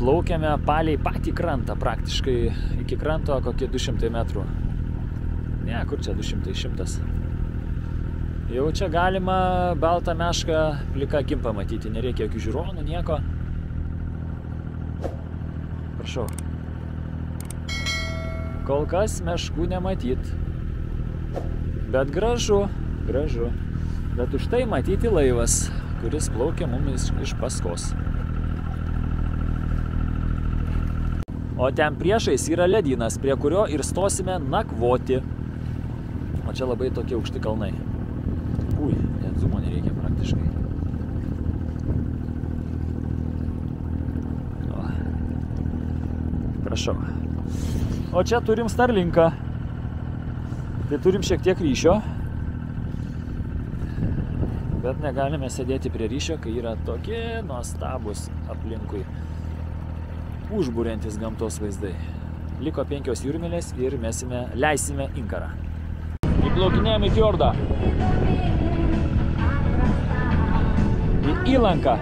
plaukiame palei patį krantą, praktiškai iki kranto kokie 200 metrų. Ne, kur čia 200, 100. Jau čia galima baltą mešką plika akim pamatyti, nereikia jokių žiūronų, nieko. Prašau. Kol kas meškų nematyt. Bet gražu, gražu. Bet už tai matyti laivas, kuris plaukia mumis iš paskos. O ten priešais yra ledynas, prie kurio ir stosime nakvoti. O čia labai tokie aukšti kalnai. Ui, net zumo nereikia praktiškai. O. Prašau. O čia turim Starlinką. Tai turim šiek tiek ryšio. Bet negalime sėdėti prie ryšio, kai yra tokie nuostabus aplinkui užburiantis gamtos vaizdai. Liko 5 jūrmylės ir leisime inkarą. Įplaukinėjame į fjordą. Į įlanką.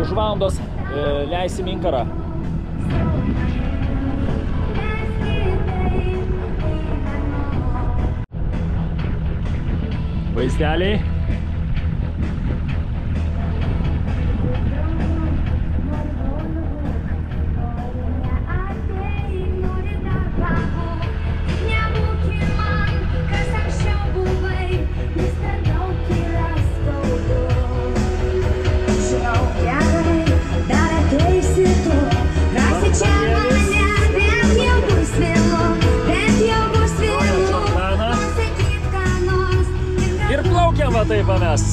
Už valandos leisim inkarą. Vaizdeliai. Taip mes.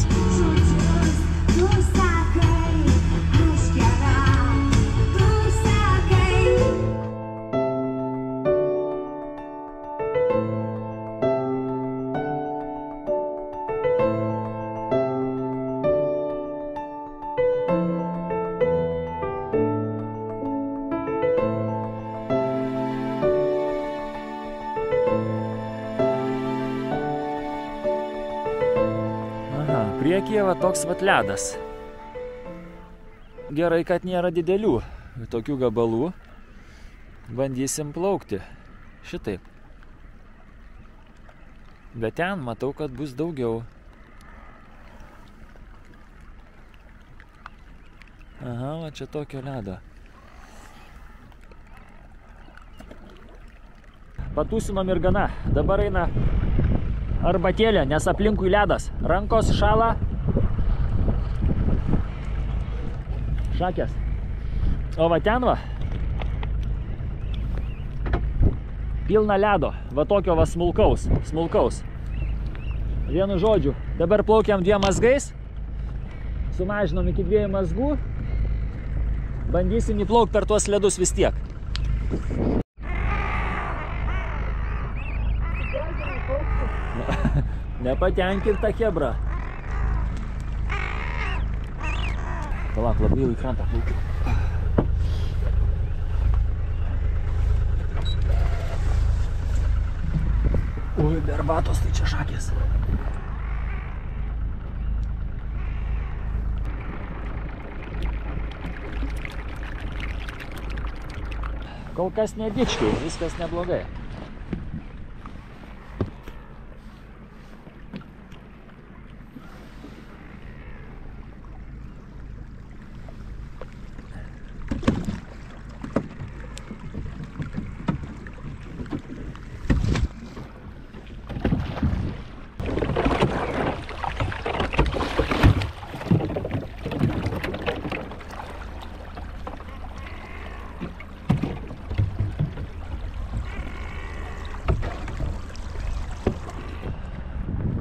Priekyje va toks vat ledas. Gerai, kad nėra didelių tokių gabalų. Bandysim plaukti. Šitaip. Bet ten matau, kad bus daugiau. Aha, va čia tokio ledo. Patūsinom ir gana. Dabar eina arbatėlė, nes aplinkui ledas. Rankos šala. Šakės. O va ten va. Pilna ledo. Va tokio va smulkaus. Vienu žodžiu. Dabar plaukiam 2 mazgais. Sumažinom iki 2 mazgų. Bandysim įplaukti per tuos ledus vis tiek. Nepatenkinta chebra. Palauk, labai jau į krantą plaukiu. Ui, berbatos, tai čia šakės. Kol kas nedičkiai, viskas neblogai.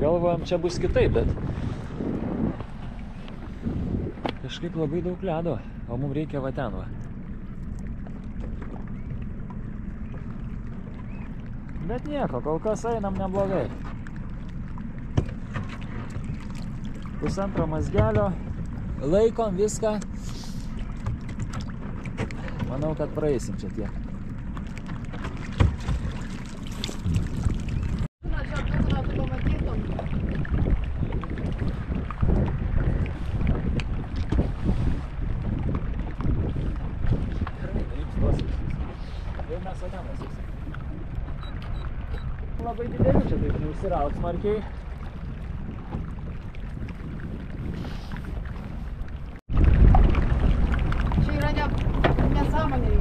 Galvojam, čia bus kitaip, bet kažkaip labai daug ledo, o mums reikia va ten va. Bet nieko, kol kas einam neblogai. Pusantro mazgelio, laikom viską. Manau, kad praeisim čia tiek. Neapsirauk smarkiai. Čia yra nesąmonė.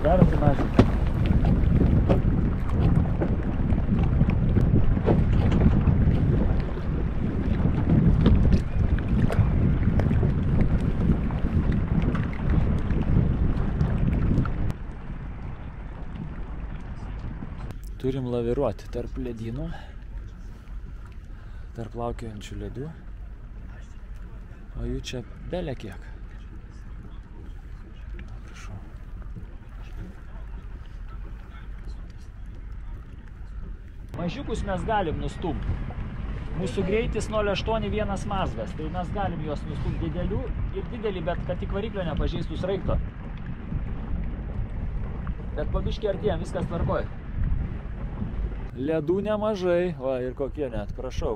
Dar atsimažinti. Turim laviruoti tarp ledynų, tarp plaukiojančių ledų, o jų čia belė kiek. Prašau. Mažiukus mes galim nustumti. Mūsų greitis 0,81 mazgas, tai mes galim juos nustumti didelių ir didelį, bet kad tik variklio nepažeistų sraigto. Bet po biškį artėjom, viskas tvarkoj. Ledų nemažai, va ir kokie net, prašau.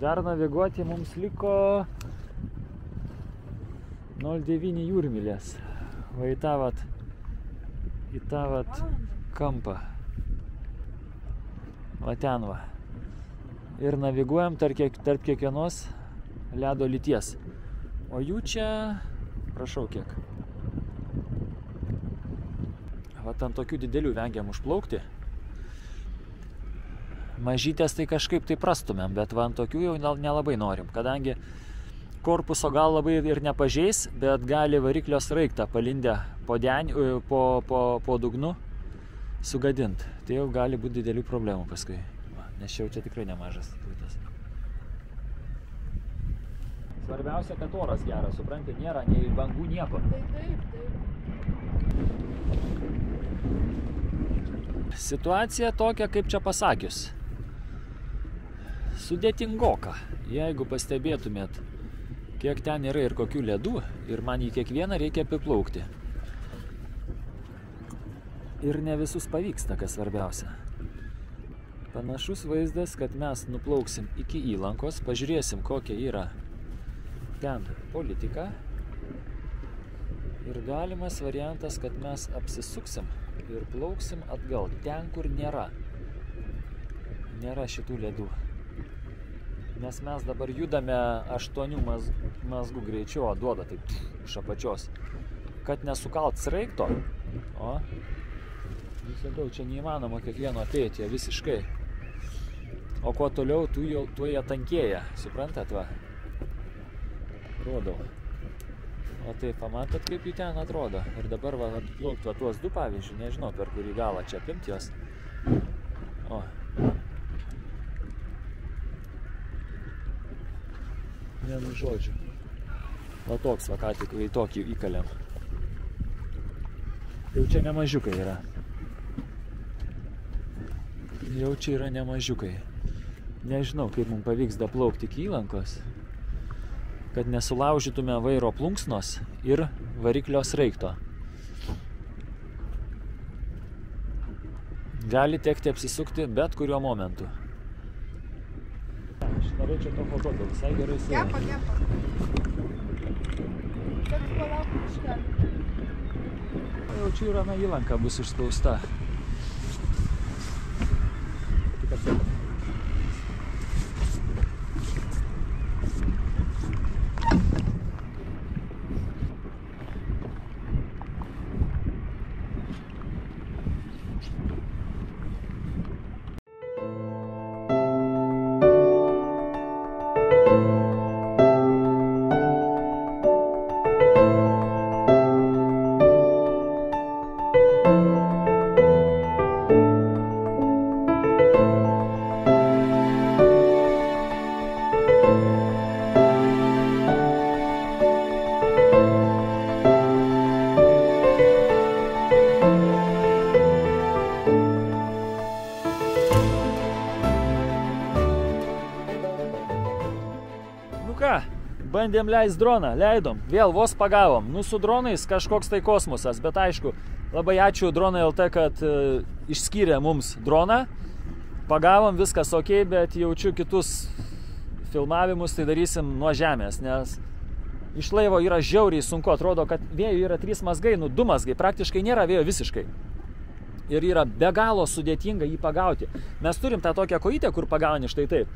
Dar naviguoti mums liko 0,9 jūrmylės. Va į tą vat kampą. Va ten va. Ir naviguojam tarp kiekvienos ledo lyties. O jų čia, prašau kiek. Va ant tokių didelių vengiam užplaukti. Mažytės tai kažkaip tai prastumėm, bet va ant tokių jau nelabai norim, kadangi korpuso gal labai ir nepažeis, bet gali variklio sraigtą palindę po dugnu sugadint. Tai jau gali būti didelių problemų paskui, nes jau čia tikrai nemažas kliūtis. Svarbiausia, kad oras geras, supranti, nėra nei bangų nieko. Situacija tokia, kaip čia pasakius. Sudėtingoka. Jeigu pastebėtumėt, kiek ten yra ir kokių ledų, ir man į kiekvieną reikia apiplaukti. Ir ne visus pavyksta, kas svarbiausia. Panašus vaizdas, kad mes nuplauksim iki įlankos, pažiūrėsim, kokia yra ten politika. Ir galimas variantas, kad mes apsisuksim ir plauksim atgal, ten, kur nėra šitų ledų. Nes mes dabar judame 8 mazgų greičiu, o duoda taip iš apačios. Kad nesukalt sraigto, visada čia neįmanoma kiekvieno ateiti, visiškai. O kuo toliau, tuo jie tankėja, suprantat va? Rodau. O tai pamatot, kaip jų ten atrodo. Ir dabar va atplaukti va tuos du pavyzdžiui, nežinau per kurį galą čia apimti jos. O. Vienu žodžiu. Va toks va ką tik į tokį įkalėm. Jau čia nemažiukai yra. Jau čia yra nemažiukai. Nežinau, kaip mums pavyks daplaukti iki įlankos, kad nesulaužytume vairo plunksnos ir variklio sraigto. Gali tekti apsisukti bet kuriuo momentu. Aš norėčiau to fototo, visai gerai su... Gepa. Taip palauk iškelti. Jau čia yra įlanka bus išspausta. Tik atsėk. Bandėm leist droną, leidom, vėl vos pagavom. Nu su dronais kažkoks tai kosmosas, bet aišku, labai ačiū Dronai LT, kad išskyrė mums droną. Pagavom, viskas ok, bet jaučiu kitus filmavimus, tai darysim nuo žemės, nes iš laivo yra žiauriai sunku, atrodo, kad vėjo yra 3 mazgai, nu 2 mazgai, praktiškai nėra vėjo visiškai. ir yra be galo sudėtinga jį pagauti. Mes turim tą tokią kojytę, kur pagauni štai taip.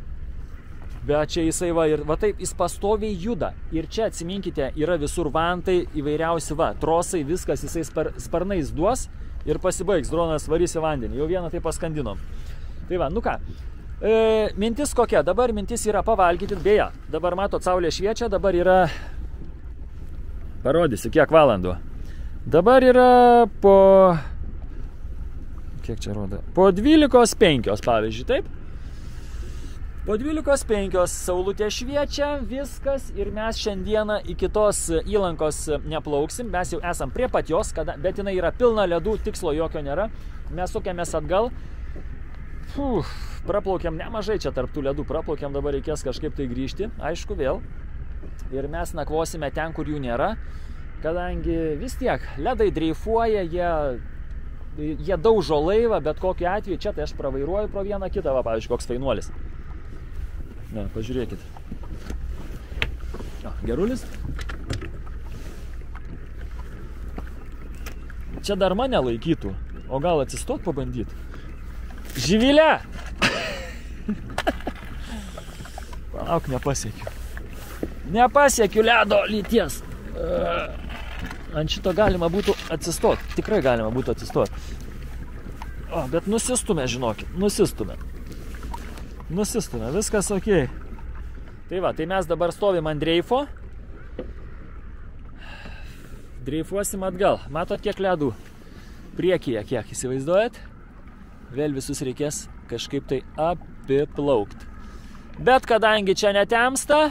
Bet čia jisai va, ir va taip, jis pastoviai juda. Ir čia atsiminkite, yra visur vantai įvairiausi va, trosai, viskas jisai sparnais duos ir pasibaigs, dronas varys į vandenį. Jau vieną tai paskandinom. Tai va, nu ką, mintis kokia? Dabar mintis yra pavalgyti, beje, dabar matot, saulė šviečia, dabar yra, parodysiu, kiek valandų. Dabar yra po, kiek čia rodo, po 12:05, pavyzdžiui, taip? Po 12:05 saulutė šviečia, viskas ir mes šiandieną iki tos įlankos neplauksim, mes jau esam prie pat jos, bet jinai yra pilna ledų, tikslo jokio nėra, mes sukėmės atgal, praplaukiam nemažai čia tarp tų ledų, praplaukiam, dabar reikės kažkaip tai grįžti, aišku vėl, ir mes nakvosime ten, kur jų nėra, kadangi vis tiek ledai dreifuoja, jie daužo laivą, bet kokiu atveju čia tai aš pravairuoju pro vieną kitą, va, pavyzdžiui, koks fainuolis. Ne, pažiūrėkit. O, gerulis. Čia dar mane laikytų. O gal atsistot pabandyti? Živilė! Palauk, nepasiekiu. Nepasiekiu ledo lyties. Ant šito galima būtų atsistot. Tikrai galima būtų atsistot. O, bet nusistumė, žinokit. Nusistumė, viskas ok. Tai va, tai mes dabar stovim ant dreifo. Dreifuosim atgal. Matot, kiek ledų priekyje, kiek įsivaizduojat? Vėl visus reikės kažkaip tai apiplaukt. Bet kadangi čia netemsta,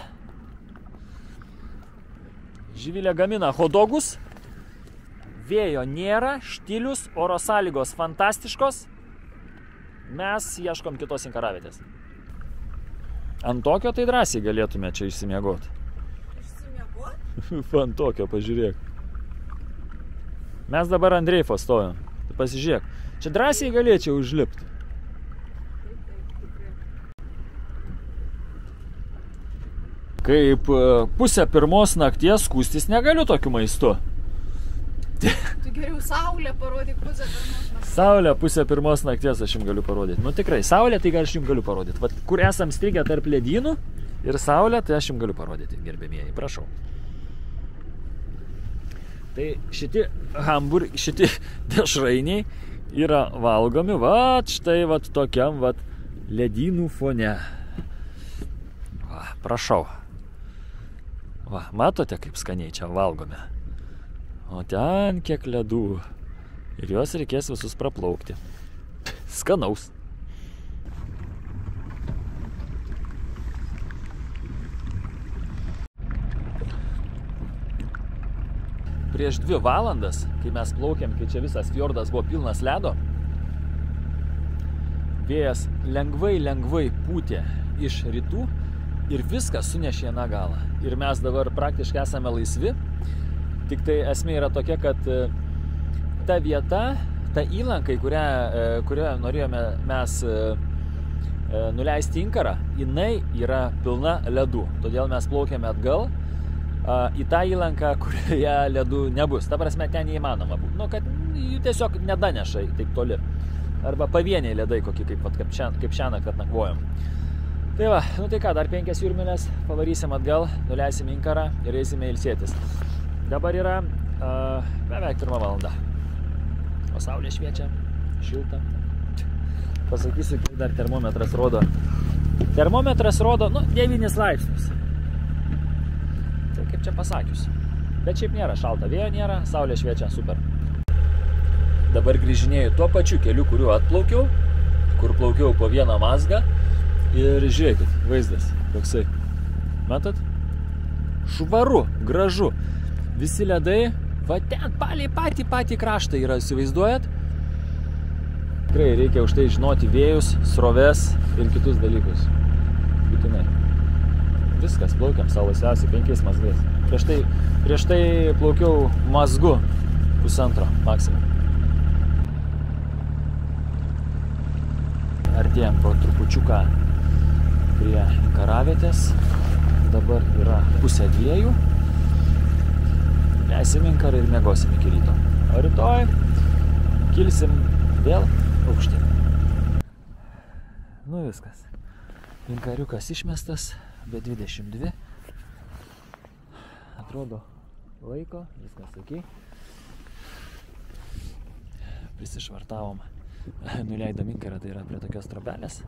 Živilė gamina hodogus, vėjo nėra, štilius, oro sąlygos fantastiškos, mes ieškom kitos inkaravietės. Ant tokio tai drąsiai galėtume čia išsimiegoti. Išsimiegoti? Ant tokio, pažiūrėk. Mes dabar ant dreifo stovim. Pasižiūrėk. Čia drąsiai galėčiau užlipti. Kaip pusę pirmos nakties skūstis negaliu tokiu maistu. Tu geriau saulę parodyk pusę pirmos nakties. Saulę pusę pirmos nakties aš jums galiu parodyti. Nu tikrai, saulę tai aš jums galiu parodyti. Vat, kur esam strigę tarp ledynų ir saulę, tai aš jums galiu parodyti, gerbėmieji. Prašau. Tai šitie dešrainiai yra valgomi, vat štai vat tokiam vat ledynų fone. Va, prašau. Va, matote, kaip skaniai čia valgome. O ten kiek ledų. Ir juos reikės visus praplaukti. Skanaus. Prieš 2 valandas, kai mes plaukėm, kai čia visas fjordas buvo pilnas ledo, vėjas lengvai pūtė iš rytų ir viskas sunešė į galą. Ir mes dabar praktiškai esame laisvi. Tik tai esmė yra tokia, kad ta vieta, ta įlanka, kurioje norėjome mes nuleisti inkarą, jinai yra pilna ledų. Todėl mes plaukėme atgal į tą įlanką, kurioje ledų nebus. Ta prasme, ten neįmanoma būtų. Nu, kad jų tiesiog nedaneša taip toli. Arba pavieniai ledai, kokie kaip šiąnakt, kad nakvojom. Tai va, nu tai ką, dar 5 jūrmilės, pavarysim atgal, nuleisim inkarą ir eisime ilsėtis. Dabar yra beveik 1 valanda. O saulė šviečia, šilta. Pasakysiu, kiek dar termometras rodo. Termometras rodo, 9 laipsnius. Tai kaip čia pasakius. Bet šiaip nėra šalta, vėjo nėra, saulė šviečia, super. Dabar grįžinėju tuo pačiu keliu, kuriuo atplaukiau, kur plaukiau po vieną mazgą. Ir žiūrėkit, vaizdas toksai. Matot? Švaru, gražu. Visi ledai, va ten palei patį kraštą yra, įsivaizduojat? Tikrai reikia už tai žinoti vėjus, sroves ir kitus dalykus. Būtinai. Viskas, plaukiam savo laisviausiai 5 mazgais. Prieš tai plaukiau mazgu 1,5 maksimum. Artėjom po trupučiuką prie inkaravietės. Dabar yra 1:30. Leisim inkarą ir miegosim iki ryto. O rytoj kilsim vėl aukštyn. Nu viskas. Inkariukas išmestas, be 22. Atrodo laiko, viskas ok. Prisišvartavom. Nuleidom inkarą, tai yra prie tokios trobelės.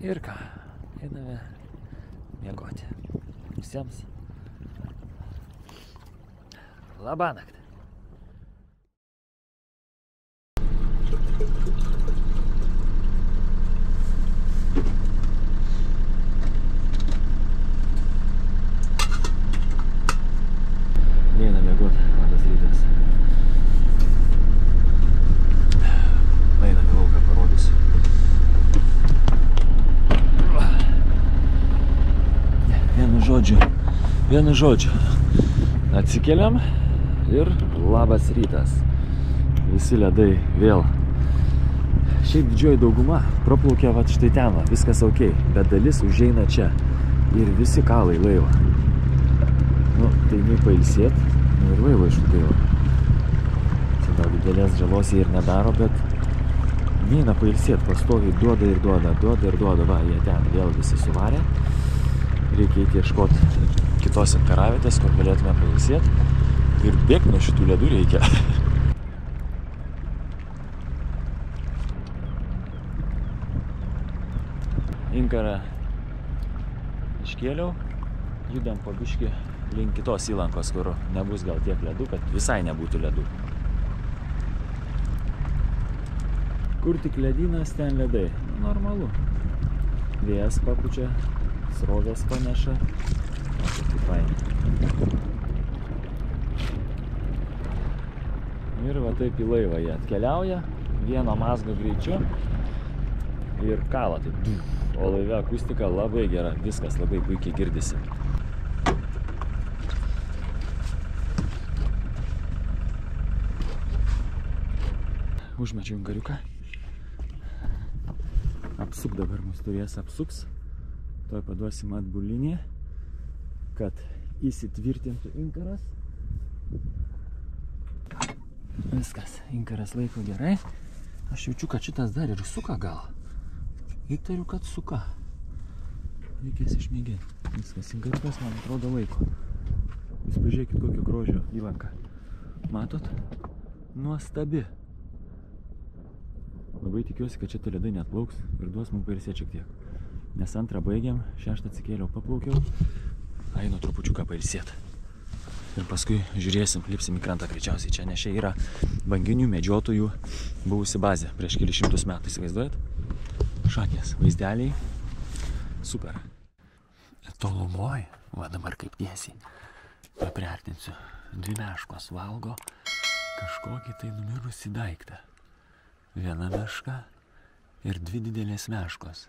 Ir ką, einame miegoti. Visiems labanakt. Neina miegot, labas rytas. Einam į lauką, parodysiu. Vienu žodžiu. Atsikeliam ir labas rytas. Visi ledai vėl. Šiaip didžioji dauguma praplaukia vat štai ten, viskas ok, bet dalis užeina čia ir visi kala į laivą. Nu, tai nei pailsėt, nu ir laivo išgaila. Čia gal didelės žalos jie ir nedaro, bet neina pailsėt, pastoviai duoda ir duoda, va, jie ten vėl visi suvarė. Reikia eiti ieškoti kitos inkaravietės, kur galėtume pailsėt ir bėgti nuo šitų ledų reikia. Inkarą iškėliau, judam po biškį link kitos įlankos, kur nebus gal tiek ledų, kad visai nebūtų ledų. Kur tik ledynas, ten ledai. Normalu. Vėjas papučia, srovės paneša. O, tai fainai. Ir va taip į laivą jie atkeliauja, vieno mazgo greičiu ir kala taip. O laive akustika labai gera, viskas labai puikiai girdisi. Užmečiau inkariuką. Apsuk dabar mus turės apsuks. Toj paduosim atbulinį, kad įsitvirtintų inkaras. Viskas, inkaras laiko gerai. Aš jaučiu, kad šitas dar ir suka gal. Įtariu, kad suka. Reikės išmėginti. Viskas, inkariukas man atrodo laiko. Jūs pažiūrėkit, kokio grožio įlanka. Matot? Nuostabi. Labai tikiuosi, kad čia ledai net plauks ir duos mums pailsėti šiek tiek. Nes antrą baigiam, 6 atsikėliau, paplaukiau. Einu trupučiuką pailsėti. Ir paskui žiūrėsim, lipsim į krantą greičiausiai čia, nes čia yra banginių medžiotojų buvusi bazė prieš kelius šimtus metų, įsivaizduojat? Šakės, vaizdeliai, super. Tolumoj, va dabar kaip tiesiai, papriartinsiu, 2 meškos valgo kažkokį tai numirusį daiktą. Viena meška ir 2 didelės meškos.